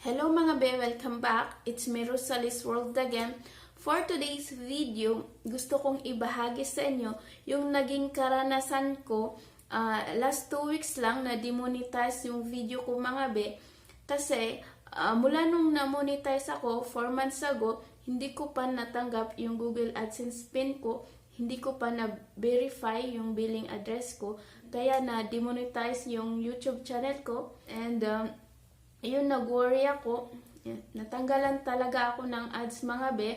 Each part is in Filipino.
Hello mga be, welcome back. It's me Rosalie's World again. For today's video, gusto kong ibahagi sa inyo yung naging karanasan ko last 2 weeks lang na demonetize yung video ko mga be. Kasi mula nung na-monetize ako 4 months ago, hindi ko pa natanggap yung Google Adsense pin ko. Hindi ko pa na-verify yung billing address ko. Kaya na-demonetize yung YouTube channel ko. And yun, nag-worry ako. Natanggalan talaga ako ng ads mga be.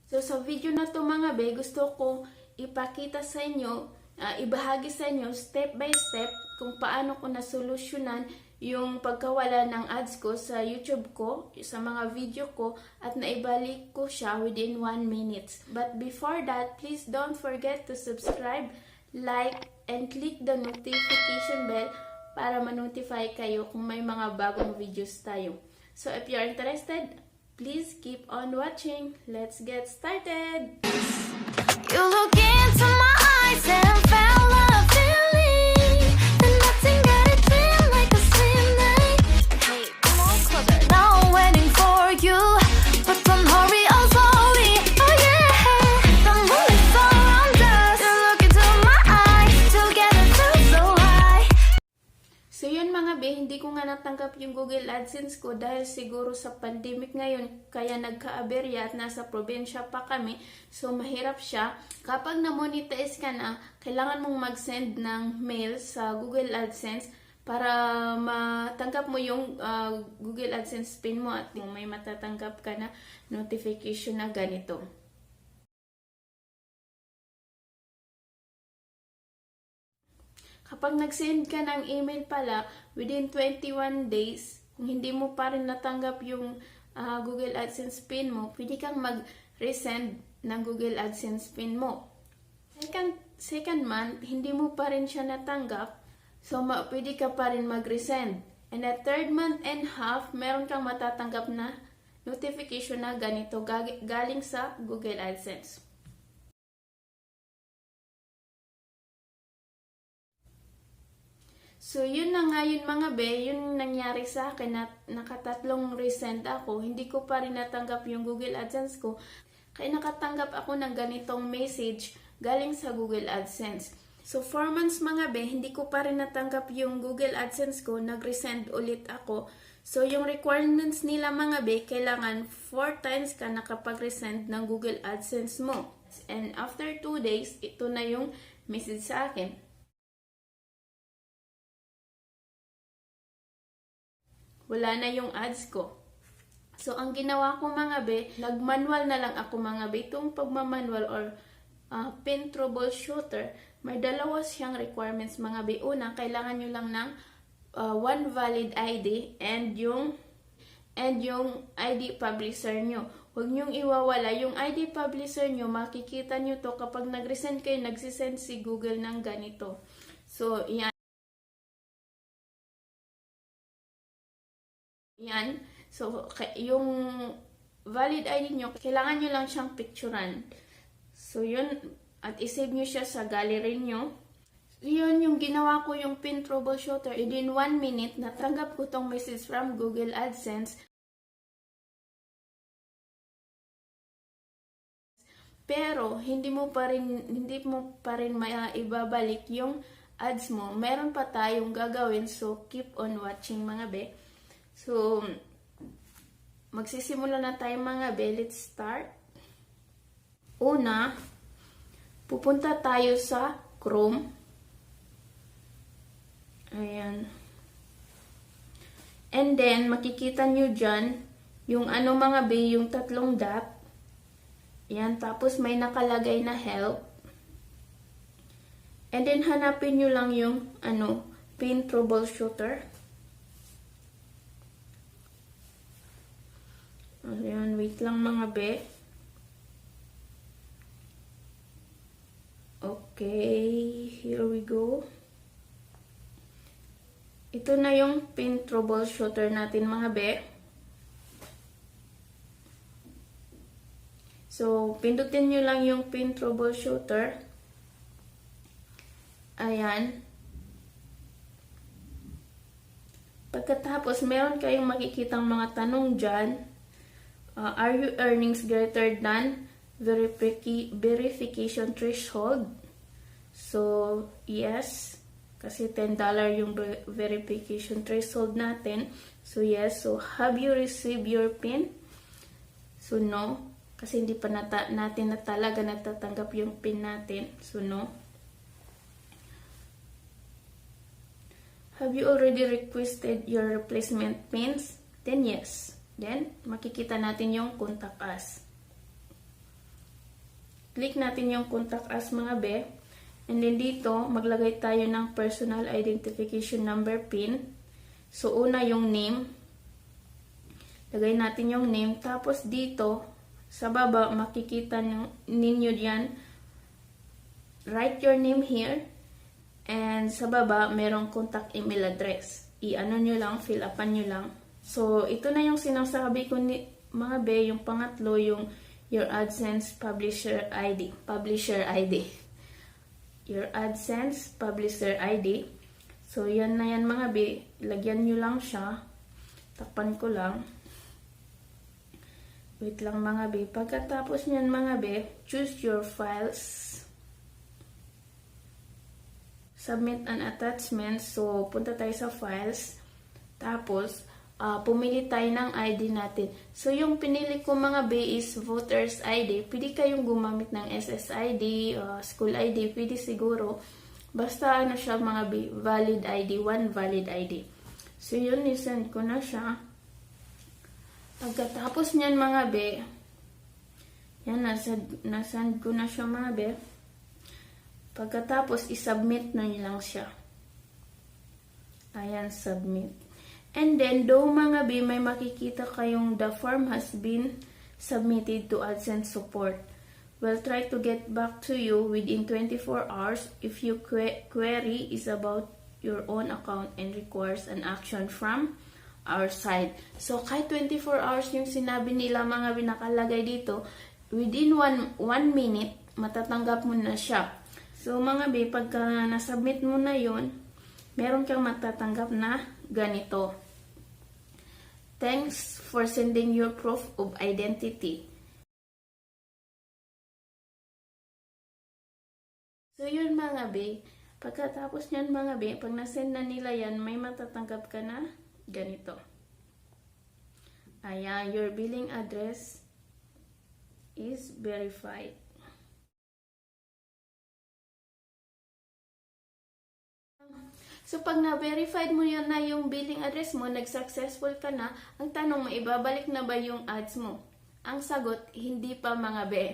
So sa video na to mga be, gusto kong ipakita sa inyo, ibahagi sa inyo step by step kung paano ko nasolusyonan yung pagkawala ng ads ko sa YouTube ko, sa mga video ko, at naibalik ko siya within 1 minute. But before that, please don't forget to subscribe, like, and click the notification bell para ma-notify kayo kung may mga bagong videos tayo. So if you're interested, please keep on watching. Let's get started! You look into my eyes and felt a feeling that nothing got it feel like a slim night. Hey, come on closer, now I'm waiting for you, but don't hurry, oh slowly. Oh yeah, the moon is around us. You look into my eyes, together feel so high. So yun mga be, hindi ko nga natanggap yung Google AdSense ko dahil siguro sa pandemic ngayon, kaya nagka-aberya at nasa probinsya pa kami. So mahirap siya. Kapag na-monetize ka na, kailangan mong mag-send ng mail sa Google AdSense para matanggap mo yung Google AdSense pin mo at may matatanggap ka na notification na ganito. Kapag nag-send ka ng email pala, within 21 days, kung hindi mo pa rin natanggap yung Google AdSense pin mo, pwede kang mag-resend ng Google AdSense pin mo. Second month, hindi mo pa rin siya natanggap, so pwede ka pa rin mag-resend. And at third month and half, meron kang matatanggap na notification na ganito galing sa Google AdSense. So, yun na nga yun mga be, yun nangyari sa akin na nakatatlong resend ako. Hindi ko pa rin natanggap yung Google AdSense ko. Kaya nakatanggap ako ng ganitong message galing sa Google AdSense. So, 4 months mga be, hindi ko pa rin natanggap yung Google AdSense ko. Nag-resend ulit ako. So, yung requirements nila mga be, kailangan 4 times ka nakapag-resend ng Google AdSense mo. And after 2 days, ito na yung message sa akin. Wala na yung ads ko. So, ang ginawa ko mga be, nag-manual na lang ako mga be. Itong pagmamanual or pin troubleshooter, may dalawa siyang requirements mga be. Una, kailangan nyo lang ng one valid ID and yung ID publisher nyo. Huwag nyong iwawala. Yung ID publisher nyo, makikita nyo to kapag nag-resend kayo, nagsisend si Google ng ganito. So, yan. So, yung valid ID nyo, kailangan nyo lang siyang picturean. So, yun. At isave nyo siya sa gallery nyo. Yun yung ginawa ko yung pin troubleshooter. Within 1 minute, natanggap ko tong message from Google AdSense. Pero, hindi mo pa rin maibabalik yung ads mo. Meron pa tayong gagawin. So, keep on watching mga be. So, magsisimula na tayo mga be. Let's start. Una, pupunta tayo sa Chrome. Ayan. And then, makikita nyo dyan, yung ano mga be, yung tatlong dot. Ayan, tapos may nakalagay na help. And then, hanapin nyo lang yung, pin troubleshooter. Ayan, wait lang mga be. Okay, here we go. Ito na yung pin troubleshooter natin mga be. So, pindutin nyo lang yung pin troubleshooter. Ayan. Pagkatapos, meron kayong makikitang mga tanong dyan. Are your earnings greater than verification threshold? So, yes. Kasi $10 yung verification threshold natin. So, yes. So, have you received your PIN? So, no. Kasi hindi pa natin na talaga natatanggap yung PIN natin. So, no. Have you already requested your replacement PINs? Then, yes. Then, makikita natin yung contact us. Click natin yung contact us mga be. And then dito, maglagay tayo ng personal identification number PIN. So, una yung name. Lagay natin yung name. Tapos dito, sa baba, makikita ninyo diyan. Write your name here. And sa baba, merong contact email address. I-ano nyo lang, fill upan nyo lang. So, ito na yung sinasabi ko ni mga be. Yung pangatlo, yung your AdSense Publisher ID. Publisher ID. Your AdSense Publisher ID. So, yan na yan mga be. Lagyan nyo lang siya. Takpan ko lang. Wait lang mga be. Pagkatapos nyan mga be, choose your files. Submit an attachment. So, punta tayo sa files. Tapos, pumili tayo ng ID natin. So, yung pinili ko mga B is Voters ID. Pwede kayong gumamit ng SSID, School ID. Pwede siguro. Basta ano siya mga B, valid ID. One valid ID. So, yun, nisend ko na siya. Pagkatapos niyan mga B, yan, nasend ko na siya mga B. Pagkatapos, isubmit na nyo lang siya. Ayan, submit. And then, do mga B, may makikita kayong the form has been submitted to AdSense support. We'll try to get back to you within 24 hours if your query is about your own account and requires an action from our side. So, kahit 24 hours yung sinabi nila mga B nakalagay dito, within 1 minute, matatanggap mo na siya. So, mga B, pagka nasubmit mo na yun, meron kang matatanggap na ganito. Thanks for sending your proof of identity. So, yun mga B. Pagkatapos nyan mga B, pag nasend na nila yan, may matatanggap ka na ganito. Ayan, your billing address is verified. So, pag na-verified mo yan na yung billing address mo, nag-successful ka na, ang tanong mo, ibabalik na ba yung ads mo? Ang sagot, hindi pa mga be.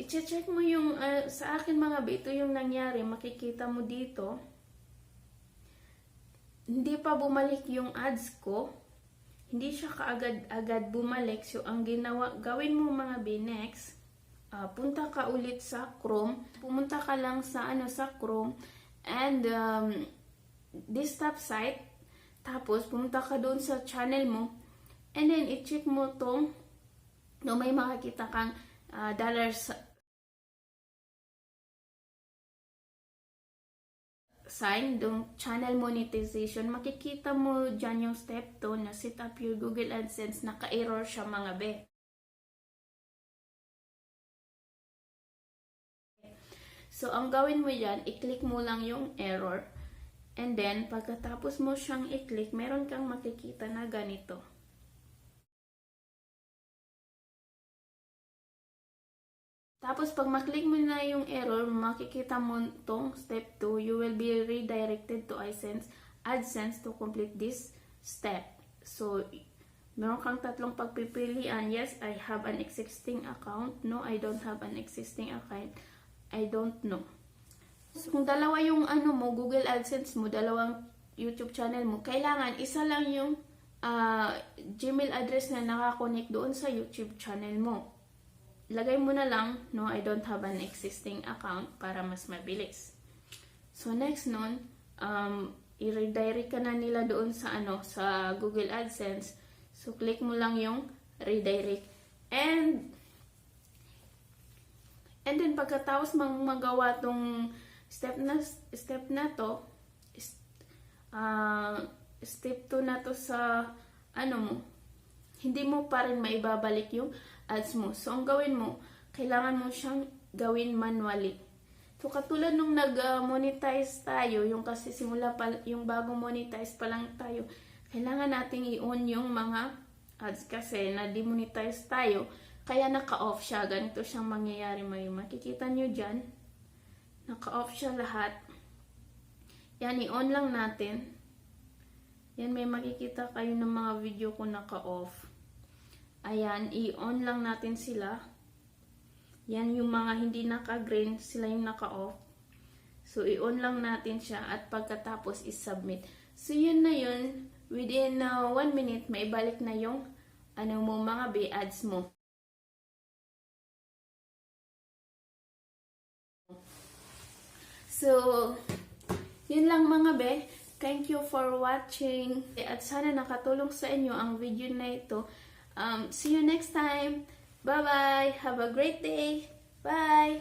I-check mo yung, sa akin mga be, ito yung nangyari, makikita mo dito, hindi pa bumalik yung ads ko, hindi siya kaagad-agad bumalik. So, ang gawin mo mga be, next, punta ka ulit sa Chrome, pumunta ka lang sa, sa Chrome, and this top site, tapos pumunta ka doon sa channel mo, and then i-check mo tong no, may makikita kang dollars sign, dong channel monetization. Makikita mo dyan yung step 2 na set up your Google AdSense. Naka-error siya mga be. So, ang gawin mo yan, i-click mo lang yung error. And then, pagkatapos mo siyang i-click, meron kang makikita na ganito. Tapos, pag maklik mo na yung error, makikita mo tong step 2, you will be redirected to AdSense to complete this step. So, meron kang tatlong pagpipilian. Yes, I have an existing account. No, I don't have an existing account. I don't know. So, kung dalawa yung mo, Google AdSense mo, dalawang YouTube channel mo, kailangan isa lang yung Gmail address na nakakonect doon sa YouTube channel mo. Lagay mo na lang, no, I don't have an existing account para mas mabilis. So, next nun, i-redirect ka na nila doon sa, sa Google AdSense. So, click mo lang yung redirect. And then, pagkatapos magawa tong step na to, Step 2 na to sa ano mo, hindi mo pa rin maibabalik yung ads mo. So, ang gawin mo, kailangan mo siyang gawin manually. So, katulad nung nag-monetize tayo, yung kasi simula pa, yung bagong monetize pa lang tayo, kailangan nating i-on yung mga ads kasi na-demonetize tayo, kaya naka-off siya. Ganito siyang mangyayari. May makikita nyo dyan. Naka-off siya lahat. Yan, i-on lang natin. Yan, may makikita kayo ng mga video ko naka-off. Ayan, i-on lang natin sila. Yan, yung mga hindi naka-green, sila yung naka-off. So, i-on lang natin siya at pagkatapos i-submit. So, yun na yun. Within 1 minute, maibalik na yung ano mo, mga ads mo. So, yun lang mga be. Thank you for watching. At sana nakatulong sa inyo ang video na ito. See you next time. Bye-bye. Have a great day. Bye.